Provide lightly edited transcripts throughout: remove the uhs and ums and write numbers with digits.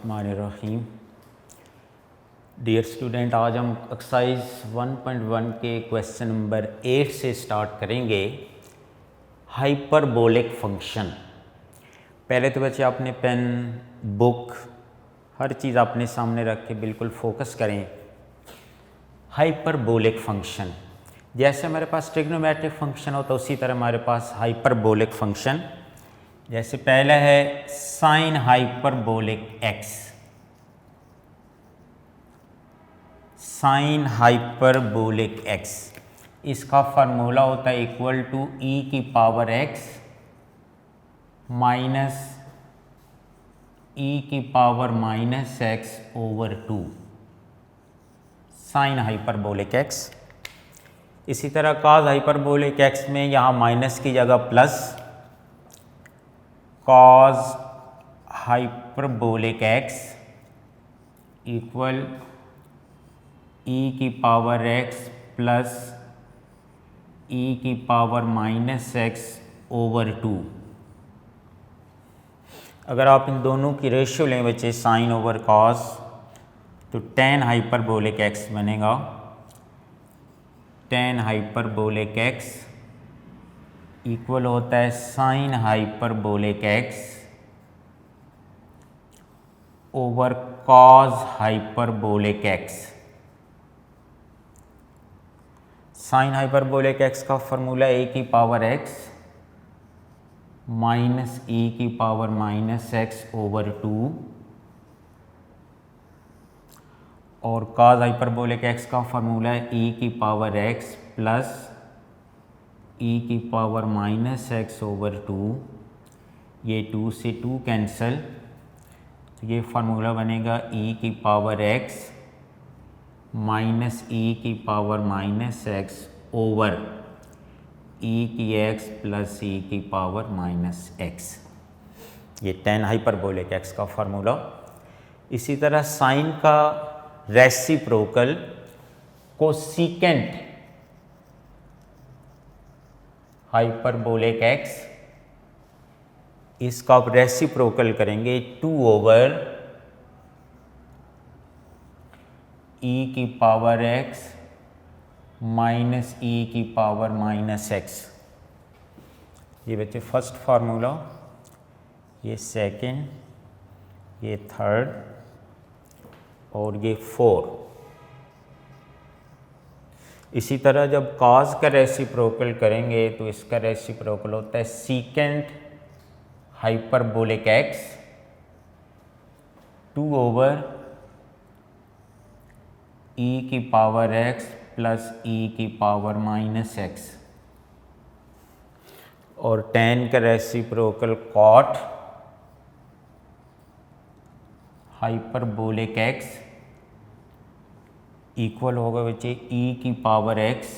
बिस्मिल्लाहिर्रहमानिर्रहीम। Dear student, आज हम एक्सरसाइज 1.1 के क्वेश्चन नंबर 8 से स्टार्ट करेंगे हाइपरबोलिक फंक्शन। पहले तो बच्चे आपने पेन, बुक, हर चीज़ अपने सामने रख के बिल्कुल फोकस करें। हाइपरबोलिक फंक्शन, जैसे हमारे पास ट्रिग्नोमेट्रिक फंक्शन होता है उसी तरह हमारे पास हाइपरबोलिक फंक्शन। जैसे पहला है sine hyperbolic x. Sign hyperbolic x, इसका फार्मूला होता है इक्वल टू ई की पावर एक्स माइनस ई की power minus x over 2, sine hyperbolic x. इसी तरह कॉस हाइपरबोलिक एक्स में यहाँ माइनस की जगह plus, cos hyperbolic x equal E की पावर एक्स प्लस ई की पावर माइनस एक्स ओवर 2। अगर आप इन दोनों की रेशियो लें बच्चे, साइन ओवर कॉस, तो टेन हाइपरबोलिक एक्स बनेगा। टेन हाइपरबोलिक एक्स इक्वल होता है sine hyperbolic x over cos hyperbolic x. Sign hyperbolic x का फॉर्मूला ए की पावर एक्स माइनस ई की पावर माइनस एक्स ओवर 2 और कॉस हाइपरबोलिक एक्स का formula है ई की पावर एक्स प्लस ई की पावर माइनस एक्स ओवर 2। ये 2 से 2 कैंसिल, तो ये फार्मूला बनेगा ई की पावर एक्स माइनस ई की power minus x over e की एक्स प्लस ई की पावर माइनस एक्स। ये टेन हाइपरबोलिक एक्स का फार्मूला। इसी तरह साइन का रेसिप्रोकल कोसेकेंट हाइपरबोलिक एक्स, इसका आप रेसिप्रोकल करेंगे 2 ओवर ई की पावर एक्स माइनस ई की पावर माइनस एक्स। ये बच्चे फर्स्ट फार्मूला, ये सेकंड, ये थर्ड और ये 4। इसी तरह जब कॉस का रेसिप्रोकल करेंगे तो इसका रेसिप्रोकल होता है secant hyperbolic x 2 over e की पावर एक्स प्लस ई की पावर माइनस एक्स और टेन का reciprocal cot hyperbolic x equal होगा बच्चे ई की पावर एक्स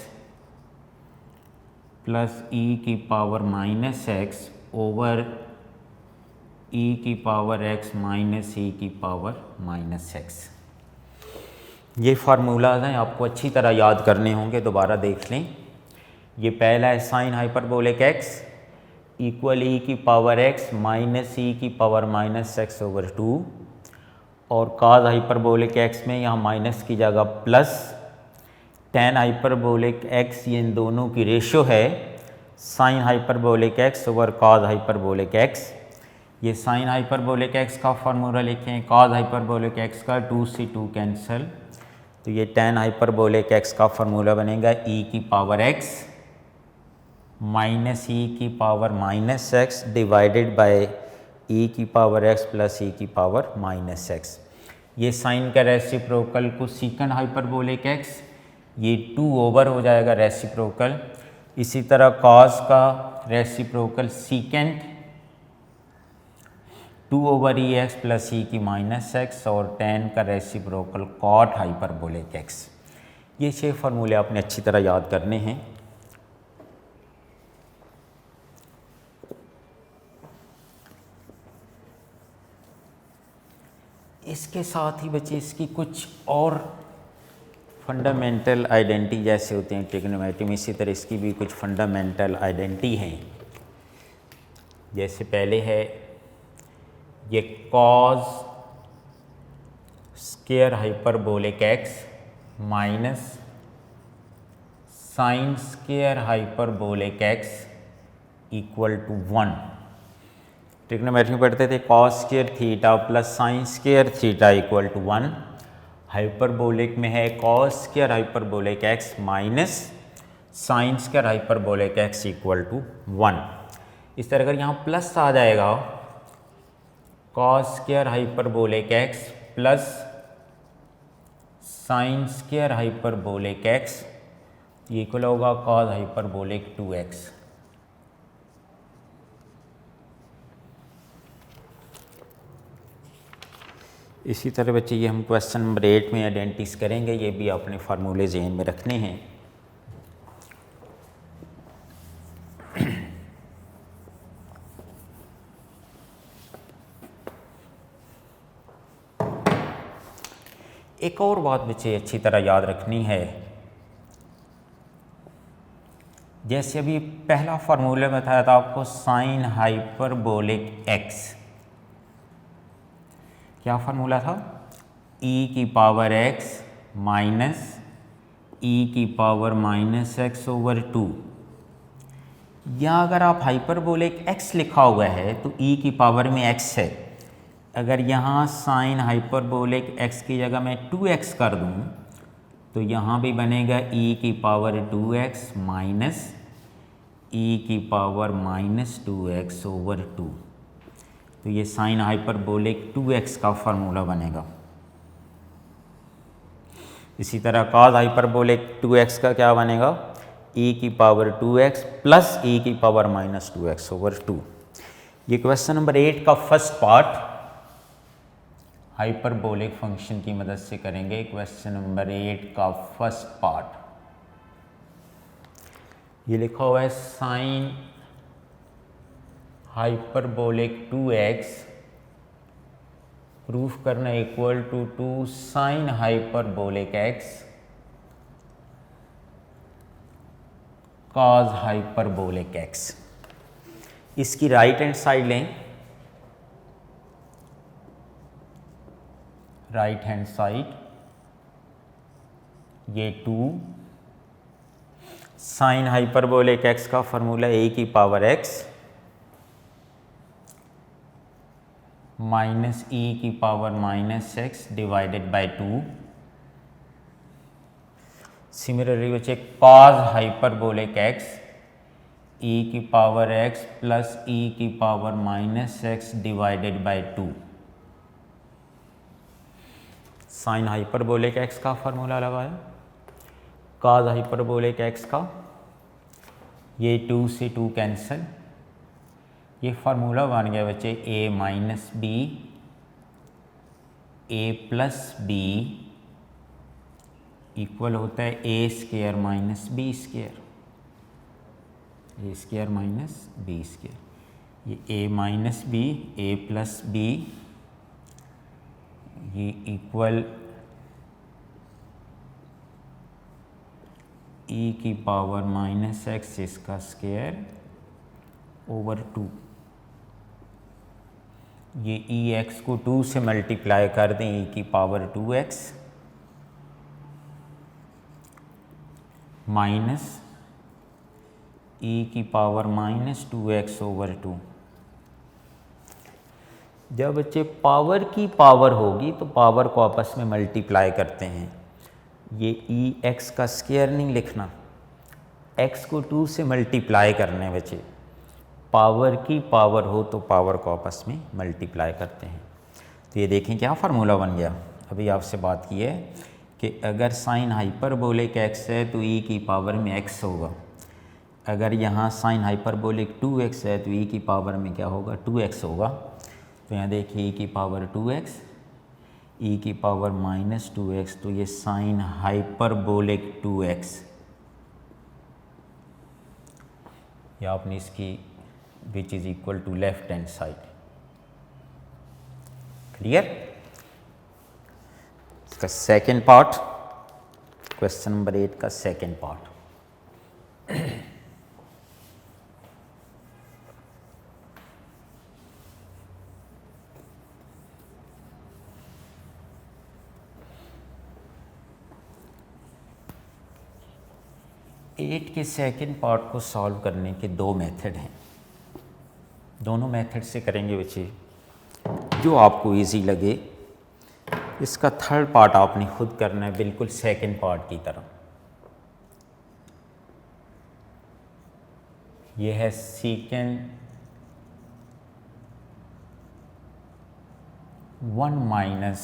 प्लस ई की power minus x over e की पावर एक्स माइनस ई की पावर माइनस एक्स। ये फार्मूलाज हैं, आपको अच्छी तरह याद करने होंगे, दोबारा देख लें। ये पहला है sine hyperbolic x equal E की पावर एक्स माइनस ई की पावर माइनस एक्स ओवर 2 और कॉस हाइपरबोलिक एक्स में यहाँ माइनस की जगह प्लस, टेन हाइपरबोलिक एक्स, ये इन दोनों की रेशियो है sine hyperbolic x over cos hyperbolic x. ये साइन हाइपरबोलिक एक्स का फार्मूला लिखें, कॉस हाइपरबोलिक एक्स का 2 से 2 कैंसिल, तो ये टेन हाइपरबोलिक एक्स का फार्मूला बनेगा ई की पावर एक्स माइनस ई की power minus x divided by E की पावर एक्स प्लस ई की पावर माइनस एक्स। ये साइन का reciprocal cosecant hyperbolic x, ये 2 ओवर हो जाएगा रेसिप्रोकल। इसी तरह कॉस का reciprocal secant 2 over E x plus ई की माइनस एक्स और टेन का रेसिप्रोकल कॉट हाइपरबोलिक एक्स। ये 6 फार्मूले आपने अच्छी तरह याद करने हैं। इसके साथ ही बच्चे इसकी कुछ और फंडामेंटल आइडेंटिटी जैसे होते हैं ट्रिग्नोमेट्री में, इसी तरह इसकी भी कुछ फंडामेंटल आइडेंटिटी हैं। जैसे पहले है ये cos square hyperbolic x minus sine square hyperbolic x equal to 1। Trigonometry में पढ़ते थे cos square theta plus sine square theta equal to 1। Hyperbolic में है cos square hyperbolic x minus sine square hyperbolic x equal to 1। इस तरह अगर यहाँ plus आ जाएगा cos square hyperbolic x plus sine square hyperbolic x equal होगा cos hyperbolic 2x। इसी तरह बच्चे ये हम क्वेश्चन नंबर 8 में आइडेंटिस करेंगे, ये भी आपने फार्मूले ज़हन में रखने हैं। एक और बात बच्चे अच्छी तरह याद रखनी है, जैसे अभी पहला फार्मूला बताया था आपको साइन हाइपरबोलिक एक्स, क्या फार्मूला था? e की पावर x माइनस e की पावर माइनस एक्स ओवर 2। या अगर आप हाइपरबोलिक x लिखा हुआ है तो e की पावर में x है। अगर यहाँ साइन हाइपरबोलिक x की जगह मैं 2x कर दूँ तो यहाँ भी बनेगा e की पावर 2x माइनस e की पावर माइनस 2x ओवर 2। तो ये साइन हाइपरबोलिक 2x का फार्मूला बनेगा। इसी तरह कॉस हाइपरबोलिक 2x का क्या बनेगा? e की पावर 2x प्लस e की पावर माइनस 2x ओवर 2। ये क्वेश्चन नंबर 8 का फर्स्ट पार्ट हाइपरबोलिक फंक्शन की मदद से करेंगे। क्वेश्चन नंबर 8 का फर्स्ट पार्ट ये लिखा हुआ है साइन हाइपरबोलिक 2x प्रूफ करना equal to 2 sine hyperbolic x cos hyperbolic x। इसकी राइट हैंड साइड लें, राइट हैंड साइड ये 2 साइन हाइपरबोलिक x का फॉर्मूला a की पावर x माइनस e की power minus x divided by 2। Similarly बच्चे cos hyperbolic x e की power x plus e की power minus x divided by 2। Sine hyperbolic x का formula लगाया, cos hyperbolic x का ये 2 से 2 कैंसिल, ये फार्मूला बन गया बच्चे a minus B a plus B equal होता है a square minus B square, A square minus B square. ये a minus B a plus B ये इक्वल e की पावर माइनस एक्स इसका स्क्वायर ओवर 2। ये ई एक्स को 2 से multiply कर दें e की पावर 2x माइनस e की पावर माइनस 2x ओवर 2। जब बच्चे पावर की पावर होगी तो पावर को आपस में मल्टीप्लाई करते हैं। ये ई एक्स का स्क्वायर नहीं लिखना, x को 2 से मल्टीप्लाई करने बच्चे, पावर की पावर हो तो पावर को आपस में मल्टीप्लाई करते हैं। तो ये देखें क्या फार्मूला बन गया। अभी आपसे बात की है कि अगर साइन हाइपरबोलिक x है तो e की पावर में x होगा। अगर यहाँ साइन हाइपरबोलिक 2x है तो e की पावर में क्या होगा? 2x होगा। तो यहाँ देखिए e की पावर 2x e की पावर माइनस 2x, तो ये साइन हाइपरबोलिक 2x, या आपने इसकी which is equal to left hand side. Clear? इसका सेकेंड पार्ट, क्वेश्चन नंबर 8 का सेकेंड पार्ट। 8 के सेकंड पार्ट को सॉल्व करने के दो मेथड हैं, दोनों मेथड से करेंगे बच्चे जो आपको इजी लगे। इसका थर्ड पार्ट आपने खुद करना है बिल्कुल सेकंड पार्ट की तरह। यह है secant 1 minus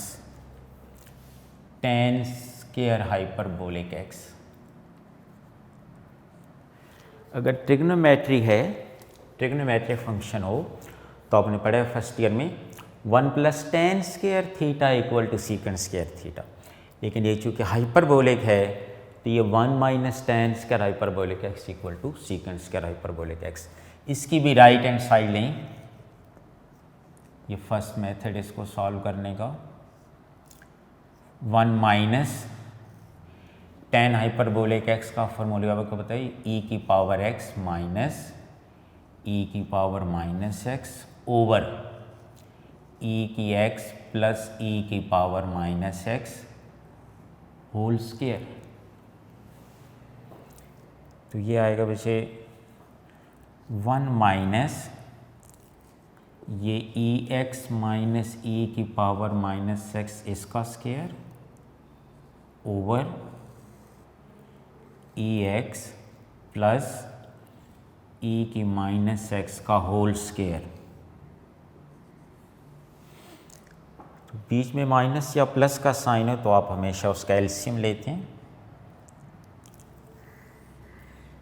tan square hyperbolic x. अगर ट्रिग्नोमेट्री है, ट्रिग्नोमेट्रिक फंक्शन हो तो आपने पढ़ा है फर्स्ट ईयर में 1 plus tan square theta equal to secant square theta. लेकिन ये चूँकि हाइपरबोलिक है तो ये 1 minus tan square hyperbolic x equal to secant square hyperbolic x. इसकी भी राइट हैंड साइड लें। ये फर्स्ट मेथड इसको सॉल्व करने का 1 माइनस टेन हाइपरबोलिक एक्स का फॉर्मूला आपको बताइए ई की पावर एक्स माइनस ई की power minus x over e की एक्स प्लस ई की power minus x whole square. तो ये आएगा बच्चे 1 माइनस ये ई एक्स माइनस ई की पावर माइनस एक्स इसका square over E x plus ई की माइनस एक्स का होल स्क्वायर। तो बीच में माइनस या प्लस का साइन हो तो आप हमेशा उसका एलसीएम लेते हैं।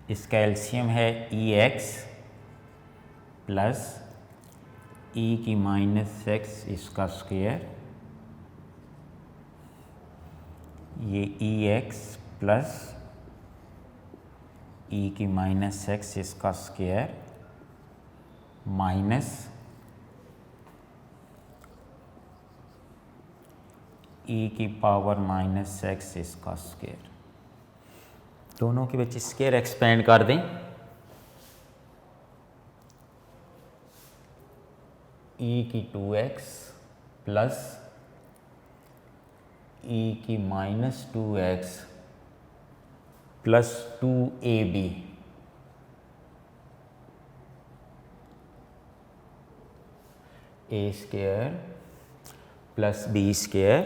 इसका एलसीएम है ई एक्स प्लस ई की माइनस एक्स इसका स्क्वायर, ये ई एक्स प्लस ई की माइनस एक्स इसका स्क्वायर माइनस ई की पावर माइनस एक्स इसका स्क्वायर। दोनों के बीच स्क्वायर एक्सपेंड कर दें। ई की 2x प्लस ई की minus 2x plus 2ab A square plus B square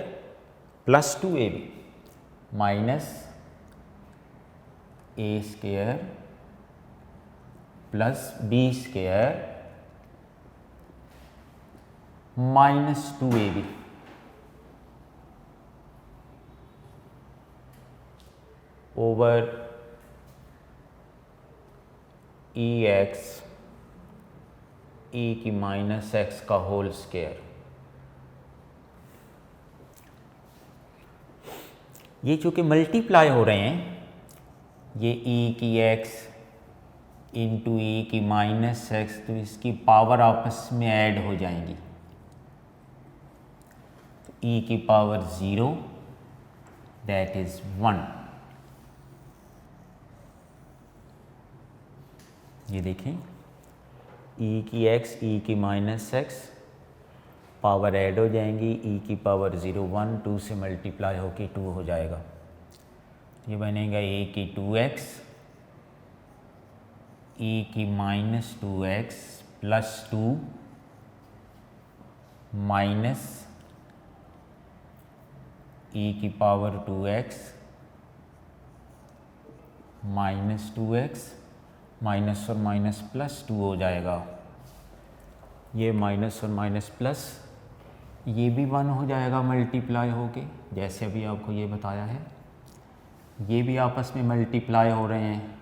plus 2ab minus A square plus B square minus 2ab over E X E की minus x का whole square. ये चूँकि multiply हो रहे हैं, ये ई की एक्स इंटू ई की माइनस एक्स, तो इसकी पावर आपस में ऐड हो जाएंगी। ई की पावर 0 दैट इज 1। ये देखें ई की एक्स ई की माइनस एक्स पावर ऐड हो जाएंगी, ई की पावर 0 1 2 से मल्टीप्लाई होकर 2 हो जाएगा। ये बनेगा ए की 2x ई की माइनस 2x प्लस 2 माइनस ई की power 2x minus 2x minus और माइनस प्लस 2 हो जाएगा। ये माइनस और माइनस प्लस ये भी 1 हो जाएगा मल्टीप्लाई होके, जैसे अभी आपको ये बताया है। ये भी आपस में मल्टीप्लाई हो रहे हैं,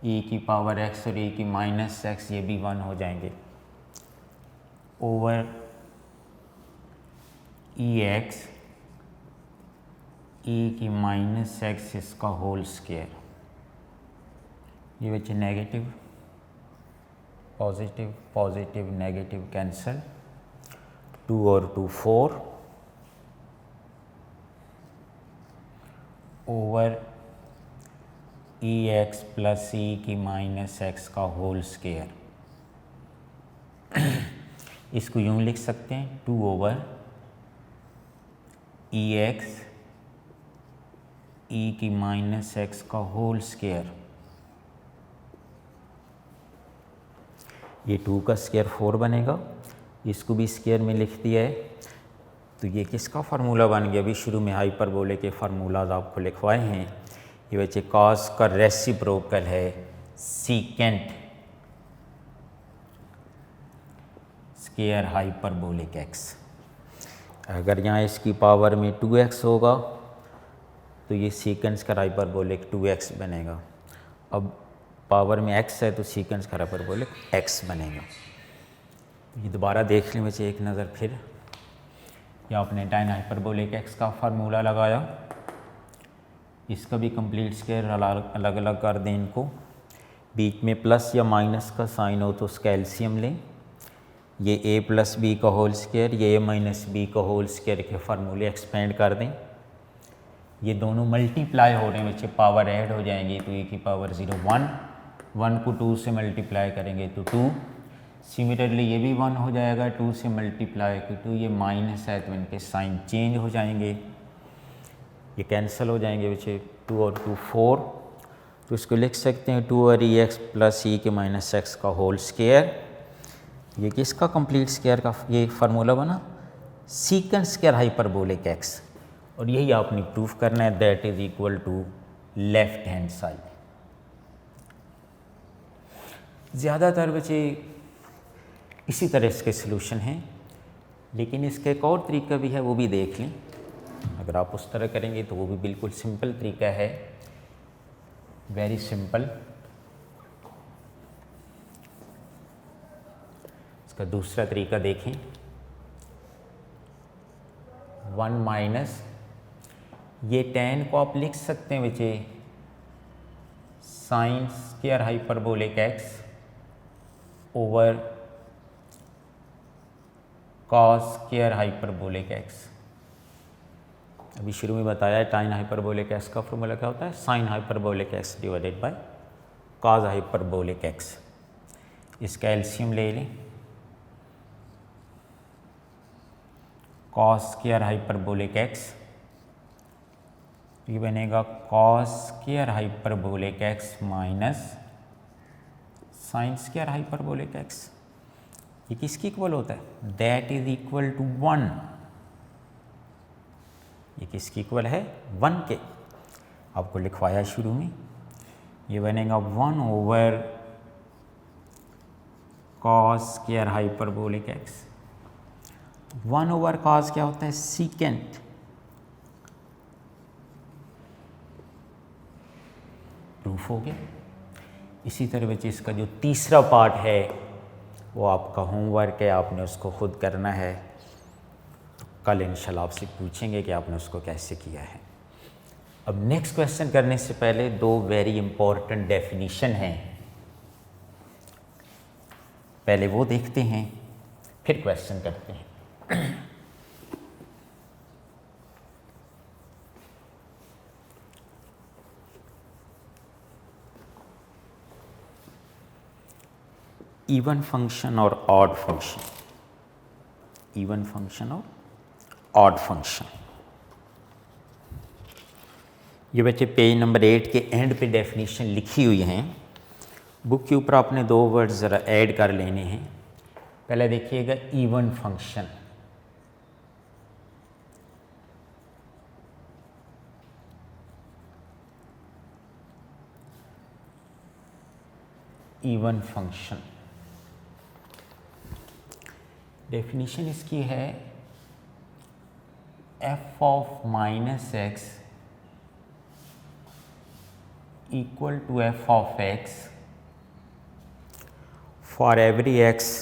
ई की पावर x और ई की माइनस x ये भी 1 हो जाएंगे ओवर ई एक्स ई की माइनस एक्स इसका होल स्क्वायर। ये बच्चे negative positive positive negative cancel, 2 और 2 4 ओवर ई एक्स प्लस ई की माइनस एक्स का होल स्क्वायर। इसको यूँ लिख सकते हैं 2 ओवर ई एक्स ई की माइनस एक्स का होल स्क्वायर ये 2 का स्क्वायर 4 बनेगा, इसको भी स्क्वायर में लिख दिया है। तो ये किसका फार्मूला बन गया? अभी शुरू में हाइपरबोले के फार्मूलाज आपको लिखवाए हैं। ये बच्चे कॉस का रेसिप्रोकल है सीकेंट स्क्वायर हाइपरबोलिक एक्स। अगर यहाँ इसकी पावर में 2x होगा तो ये सीकेंट का हाइपरबोलिक 2x बनेगा। अब पावर में x है तो सीकेंट का हाइपरबोलिक x बनेगा। ये दोबारा देख लें बच्चे एक नज़र फिर। या आपने tan हाइपरबोलिक x का फार्मूला लगाया, इसका भी कंप्लीट स्क्वायर अलग अलग कर दें इनको। बीच में प्लस या माइनस का साइन हो तो उसका एलसीएम लें। ये a प्लस बी का होल स्क्वायर, ये a माइनस बी का होल स्क्वायर के फार्मूले एक्सपेंड कर दें। ये दोनों मल्टीप्लाई हो रहे हैं बच्चे, पावर ऐड हो जाएंगी तो a की पावर 0 1, 1 को 2 से मल्टीप्लाई करेंगे तो 2। सिमिलरली ये भी 1 हो जाएगा, 2 से मल्टीप्लाई तो 2, ये माइनस है तो इनके साइन चेंज हो जाएंगे, ये कैंसिल हो जाएंगे बच्चे। 2 और 2 4, तो इसको लिख सकते हैं 2 और ई एक्स प्लस ई के माइनस एक्स का होल स्क्वायर। ये किसका कंप्लीट स्क्वायर का ये फार्मूला बना? Secant square hyperbolic x. और यही आपने प्रूफ करना है, that is equal to left hand side. ज़्यादातर बच्चे इसी तरह इसके सलूशन हैं, लेकिन इसका एक और तरीका भी है, वो भी देख लें। अगर आप उस तरह करेंगे तो वो भी बिल्कुल सिंपल तरीका है, वेरी सिंपल। इसका दूसरा तरीका देखें। 1 माइनस ये tan को आप लिख सकते हैं बच्चे sine square hyperbolic x over cos square hyperbolic x. अभी शुरू में बताया है tan हाइपरबोलिक एक्स का फॉर्मूला क्या होता है? Sine hyperbolic x divided by cos hyperbolic x. इसका एलसीएम ले लें। कॉस स्क्वायर हाइपरबोलिक एक्स, ये बनेगा cos square hyperbolic x minus sine square hyperbolic x. ये किसकी इक्वल होता है? That is equal to 1। ये किसकी इक्वल है? 1 के। आपको लिखवाया शुरू में। ये बनेगा 1 over cos square hyperbolic x. 1 over cos क्या होता है? सीकेंट। प्रूफ हो गया। इसी तरह बच्चे इसका जो तीसरा पार्ट है वो आपका होमवर्क है, आपने उसको खुद करना है। तो कल इंशाल्लाह आपसे पूछेंगे कि आपने उसको कैसे किया है। अब नेक्स्ट क्वेश्चन करने से पहले 2 वेरी इंपॉर्टेंट डेफिनेशन हैं, पहले वो देखते हैं फिर क्वेश्चन करते हैं। इवन फंक्शन और ऑड फंक्शन, इवन फंक्शन और ऑड फंक्शन। ये बच्चे पेज नंबर 8 के एंड पे डेफिनेशन लिखी हुई हैं। बुक के ऊपर आपने 2 वर्ड ज़रा ऐड कर लेने हैं। पहले देखिएगा even function. Even function definition इसकी है f of minus x equal to f of x for every x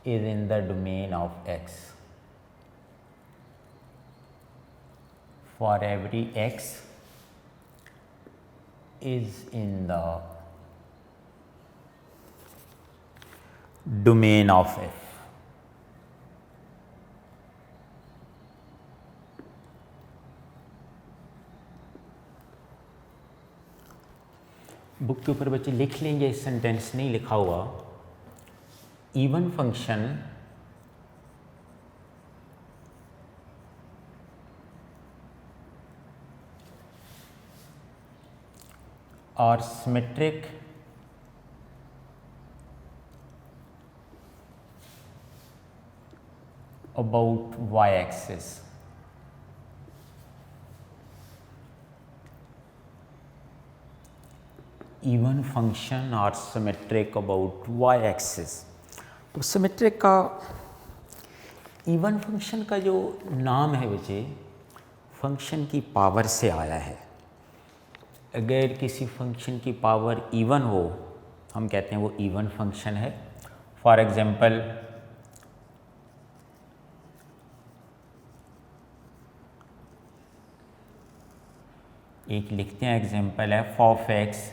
is in the domain of x. For every x is in the domain of f. Book के ऊपर बच्चे लिख लेंगे, इस sentence नहीं लिखा हुआ। इवन फंक्शन और symmetric about y-axis. Even function are symmetric about y-axis. तो सिमेट्रिक का इवन फंक्शन का जो नाम है बच्चे फंक्शन की पावर से आया है। अगर किसी फंक्शन की पावर इवन हो हम कहते हैं वो इवन फंक्शन है। फॉर एग्जांपल एक लिखते हैं एग्जांपल है f of x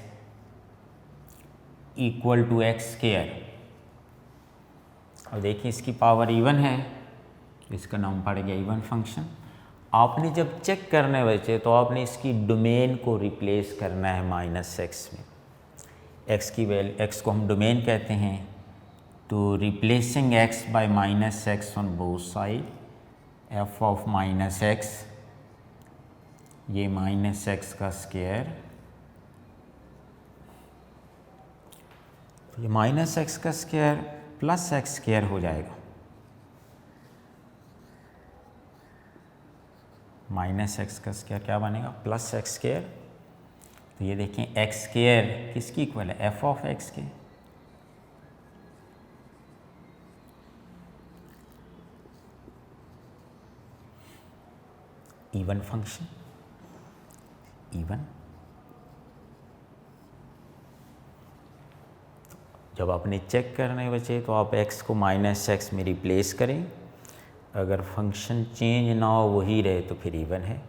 equal to x square. और देखिए इसकी पावर इवन है, इसका नाम पड़ गया इवन फंक्शन। आपने जब चेक करने बचे तो आपने इसकी डोमेन को रिप्लेस करना है -x में। x की वैल्यू, x को हम डोमेन कहते हैं, तो replacing x by -x on both side, f of -x ये -x का स्क्वायर, ये -x का स्क्वायर प्लस x स्क्वायर हो जाएगा। -x का स्क्वायर क्या बनेगा प्लस x स्क्वायर। तो ये देखें x स्क्वायर किसकी इक्वल है f ऑफ x के। Even function even. जब आपने चेक करने बचे तो आप x को -x में रिप्लेस करें, अगर फंक्शन चेंज ना हो वही रहे तो फिर इवन है।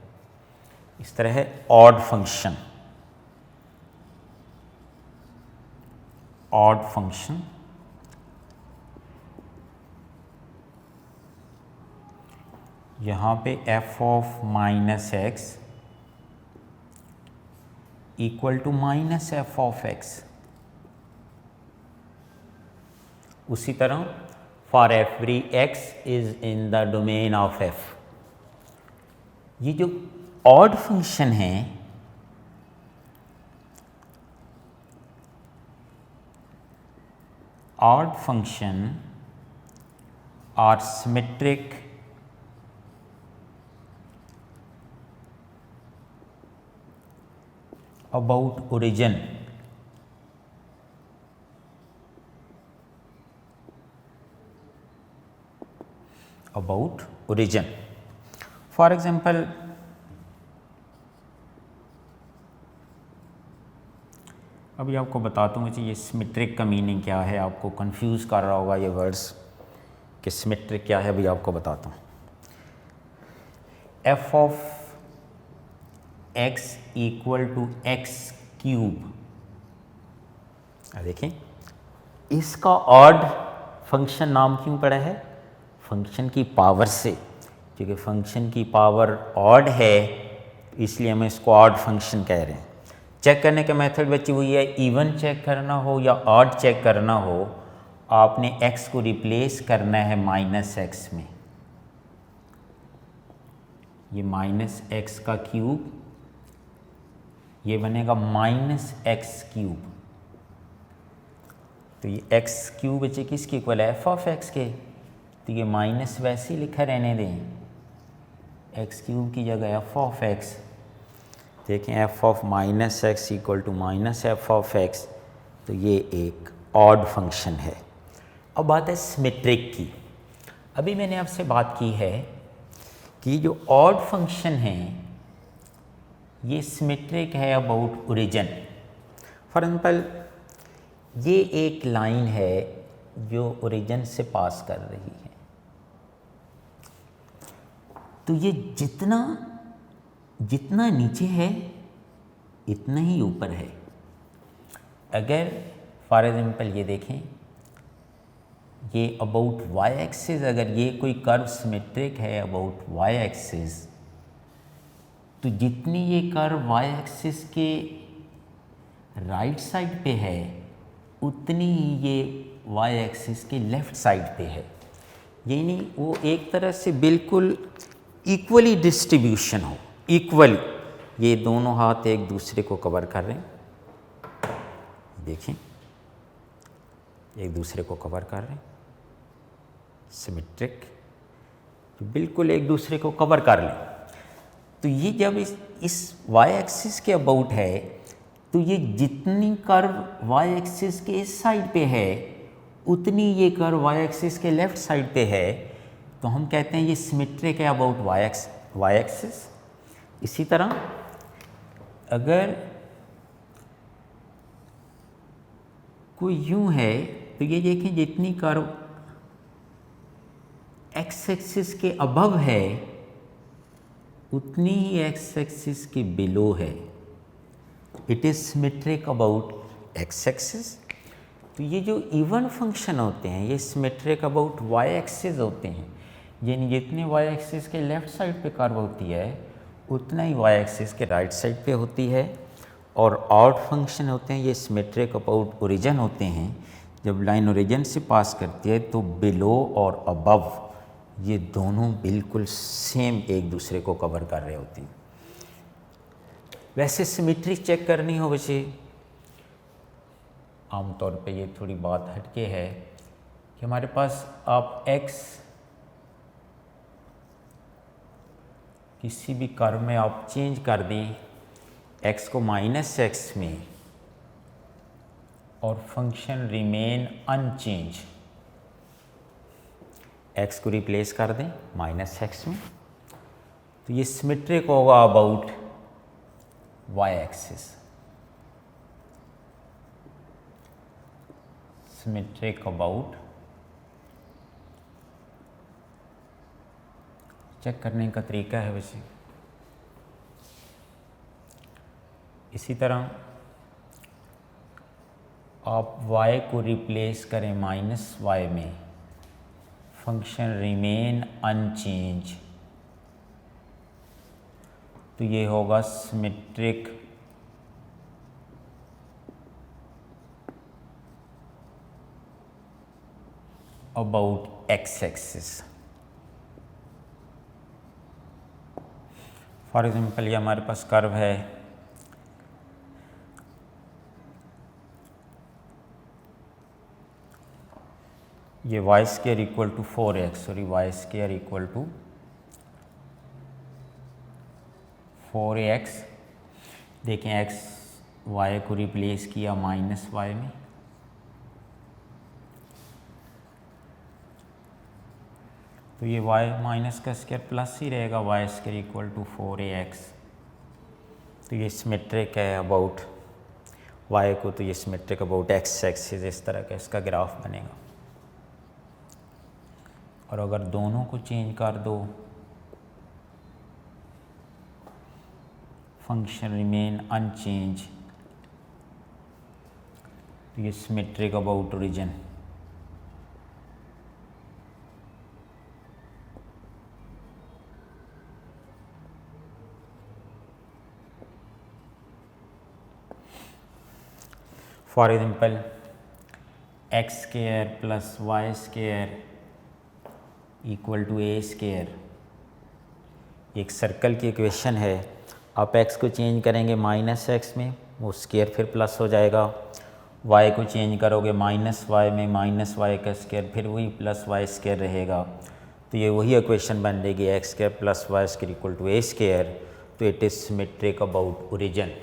इस तरह है ऑड फंक्शन। ऑड फंक्शन यहाँ पे f of -x equal to -f of x। उसी तरह for every x is in the domain of f। ये जो ऑड फंक्शन है odd function are symmetric about origin. About origin for example अभी आपको बताता हूँ ये सिमेट्रिक का मीनिंग क्या है। आपको कंफ्यूज कर रहा होगा ये वर्ड्स कि सिमेट्रिक क्या है, अभी आपको बताता हूँ। f of x equal to x cube. देखें इसका ऑड फंक्शन नाम क्यों पड़ा है फंक्शन की पावर से, क्योंकि फंक्शन की पावर ऑड है इसलिए हम इसको ऑड फंक्शन कह रहे हैं। चेक करने का मेथड बच्चे वही है, इवन चेक करना हो या ऑड चेक करना हो आपने x को रिप्लेस करना है -x में। ये -x का क्यूब ये बनेगा -x क्यूब। तो ये x क्यूब बच्चे किसकी इक्वल है f ऑफ x के, तो ये माइनस वैसे ही लिखा रहने दें, एक्स क्यूब की जगह f ऑफ x। देखें f of -x equal to -f of x, तो ये एक ऑड फंक्शन है। अब बात है सिमेट्रिक की। अभी मैंने आपसे बात की है कि जो ऑड फंक्शन है ये सिमेट्रिक है अबाउट ओरिजिन। फॉर एग्जाम्पल ये एक लाइन है जो ओरिजिन से पास कर रही है, तो ये जितना नीचे है इतना ही ऊपर है। अगर फॉर एग्जाम्पल ये देखें ये अबाउट वाई एक्सिस, अगर ये कोई कर्व सिमेट्रिक है अबाउट वाई एक्सिस, तो जितनी ये कर्व वाई एक्सिस के राइट साइड पे है उतनी ही ये वाई एक्सिस के लेफ़्ट साइड पे है। यानी वो एक तरह से बिल्कुल इक्वली डिस्ट्रीब्यूशन हो, इक्वली ये दोनों हाथ एक दूसरे को कवर कर रहे हैं। देखें एक दूसरे को कवर कर रहे हैं, सिमेट्रिक तो बिल्कुल एक दूसरे को कवर कर लें। तो ये जब इस वाई एक्सिस के अबाउट है तो ये जितनी कर्व वाई एक्सिस के इस साइड पे है उतनी ये कर्व वाई एक्सिस के लेफ्ट साइड पे है, तो हम कहते हैं ये सिमेट्रिक है अबाउट वाई एक्सिस। इसी तरह अगर कोई यूं है तो ये देखें जितनी कर्व एक्स एक्सिस के अबव है उतनी ही एक्स एक्सिस के बिलो है। It is symmetric about x axis. तो ये जो इवन फंक्शन होते हैं ये सिमेट्रिक अबाउट वाई एक्सिस होते हैं, यानी जितनी वाई एक्सिस के लेफ्ट साइड पे कर्व होती है उतना ही वाई एक्सिस के राइट साइड पे होती है। और ऑड फंक्शन होते हैं ये सिमेट्रिक अबाउट ओरिजिन होते हैं, जब लाइन ओरिजिन से पास करती है तो बिलो और अबव ये दोनों बिल्कुल सेम एक दूसरे को कवर कर रहे होती हैं। वैसे सिमेट्री चेक करनी हो वैसे आमतौर पे ये थोड़ी बात हटके है कि हमारे पास आप x किसी भी कर्व में आप चेंज कर दें x को -x में और फंक्शन रिमेन अनचेंज, x को रिप्लेस कर दें -x में, तो ये सिमेट्रिक होगा about y axis. Symmetric about, check करने का तरीका है वैसे। इसी तरह आप y को रिप्लेस करें -y में, फंक्शन रिमेन अनचेंज, तो ये होगा symmetric about x axis. For example ये हमारे पास कर्व है, ये y square equal to 4x, sorry y square equal to 4x। देखें x y को रिप्लेस किया -y में, तो ये y माइनस का स्क्वायर प्लस ही रहेगा, y square equal to 4ax। तो ये सिमेट्रिक है अबाउट y को, तो ये सिमेट्रिक अबाउट x एक्सिस, इस तरह का इसका ग्राफ बनेगा। और अगर दोनों को चेंज कर दो, फंक्शन रिमेन अनचेंज, तो ये symmetric about origin. For example x square plus Y square equal to A square, एक सर्कल की इक्वेशन है। आप x को चेंज करेंगे -x में, वो स्क्वायर फिर प्लस हो जाएगा, y को चेंज करोगे -y में, -y का स्क्वायर फिर वही +y स्क्वायर रहेगा, तो ये वही इक्वेशन बन जाएगी x square plus Y square equal to A square. तो it is symmetric about origin.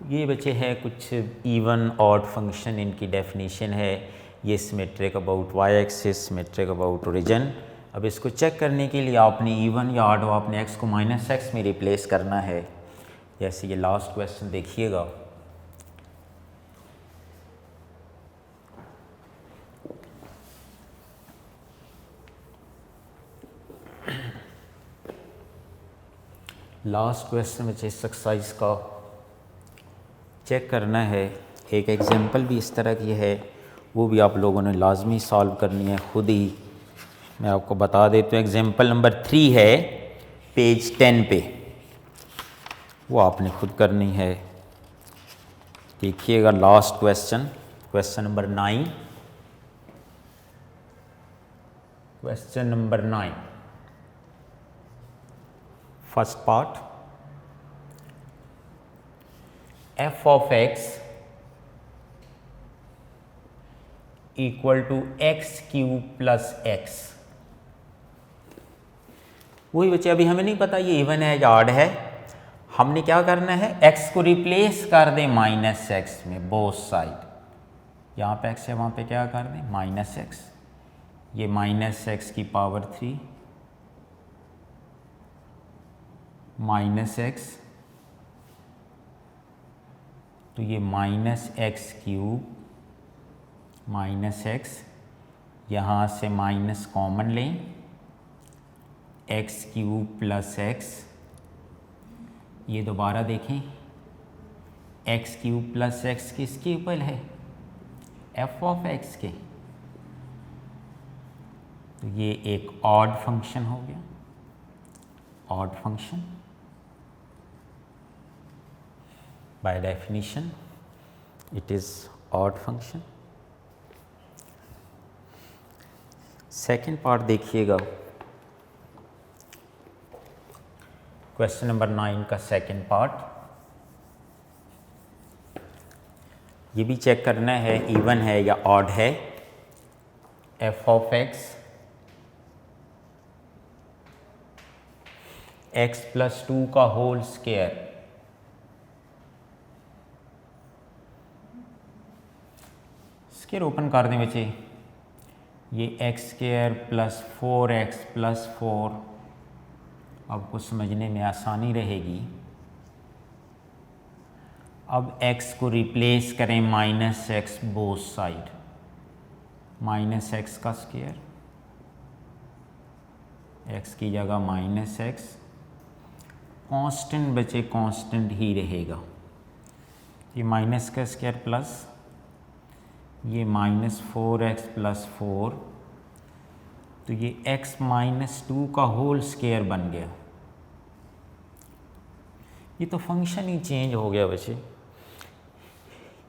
ये बचे है कुछ इवन ऑड फंक्शन, इनकी डेफिनेशन है। ये symmetric about Y axis, symmetric about origin. अब इसको चेक करने के लिए आपने इवन या ऑड आपने x को -x में रिप्लेस करना है। जैसे ये लास्ट क्वेश्चन देखिएगा, लास्ट क्वेश्चन में इस एक्सरसाइज का चेक करना है। एक एग्जांपल भी इस तरह की है, वो भी आप लोगों ने लाजमी सॉल्व करनी है खुद ही। मैं आपको बता देता हूँ, एग्जांपल नंबर 3 है पेज 10 पे, वो आपने खुद करनी है। देखिएगा last question, question number 9, question number 9 first part, f of x equal to x cube plus x। वही बच्चे, अभी हमें नहीं पता ये इवन है या ऑड है। हमने क्या करना है, x को रिप्लेस कर दें माइनस एक्स में बोथ साइड। यहाँ पे x है, वहाँ पे क्या कर दें माइनस एक्स। ये माइनस एक्स की पावर 3 माइनस एक्स, तो ये minus x cube minus x, यहाँ से माइनस कॉमन लें, एक्स क्यूब प्लस एक्स। ये दोबारा देखें, एक्स क्यूब प्लस एक्स किसके इक्वल है, एफ ऑफ एक्स के। तो ये एक ऑड फंक्शन हो गया, odd function by definition it is odd function. Second part देखिएगा, क्वेश्चन नंबर 9 का सेकेंड पार्ट। ये भी चेक करना है इवन है या ऑड है। F of x x plus 2 का होल स्क्वायर, स्क्वायर ओपन कर दें बच्चे। ये x square plus 4x plus 4, आपको समझने में आसानी रहेगी। अब x को रिप्लेस करें minus x both side, minus x का स्क्वायर, x की जगह माइनस एक्स, कांस्टेंट बचे कांस्टेंट ही रहेगा। ये माइनस का स्क्वायर प्लस ये माइनस 4x प्लस 4, तो ये x माइनस 2 का होल स्क्वायर बन गया। ये तो फंक्शन ही चेंज हो गया बच्चे।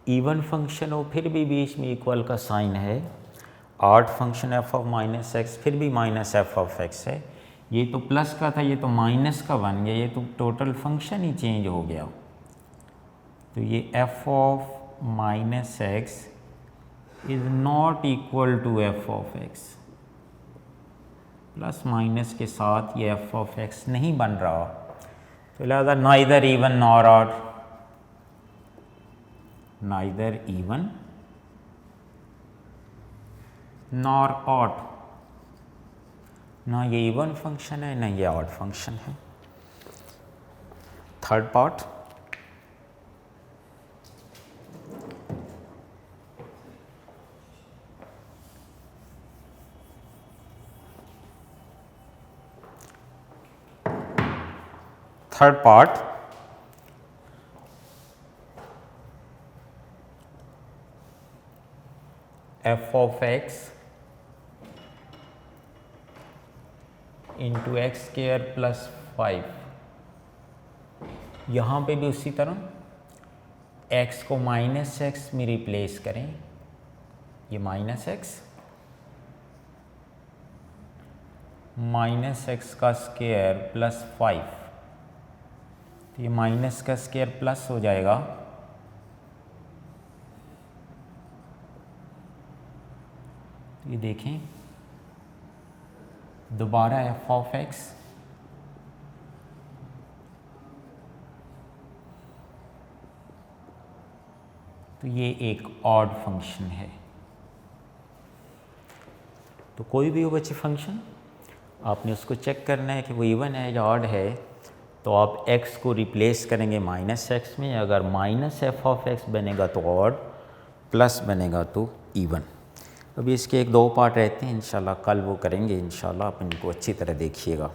इवन फंक्शन हो फिर भी बीच में इक्वल का साइन है, odd function F of minus x फिर भी माइनस एफ ऑफ एक्स है। ये तो प्लस का था, ये तो माइनस का बन गया, ये तो टोटल फंक्शन ही चेंज हो गया। तो ये F of minus x is not equal to F of x. Plus minus के साथ ये एफ ऑफ एक्स नहीं बन रहा, तो लिहाजा neither even nor odd, neither even nor odd, ना ये इवन फंक्शन है ना ये ऑड फंक्शन है। Third part, third part F of x into x square plus 5। यहाँ पे भी उसी तरह x को माइनस एक्स में रिप्लेस करें, ये माइनस एक्स माइनस एक्स का स्क्वायर प्लस 5, तो ये माइनस का स्क्वायर प्लस हो जाएगा, तो ये देखें दोबारा एफ ऑफ एक्स तो ये एक ऑड फंक्शन है। तो कोई भी हो बच्चे फंक्शन, आपने उसको चेक करना है कि वो इवन है या ऑड है। तो आप x को रिप्लेस करेंगे माइनस एक्स में, अगर माइनस एफ ऑफ एक्स बनेगा तो ऑड, प्लस बनेगा तो इवन। अभी इसके एक दो पार्ट रहते हैं, इंशाल्लाह कल वो करेंगे इंशाल्लाह, आप इनको अच्छी तरह देखिएगा।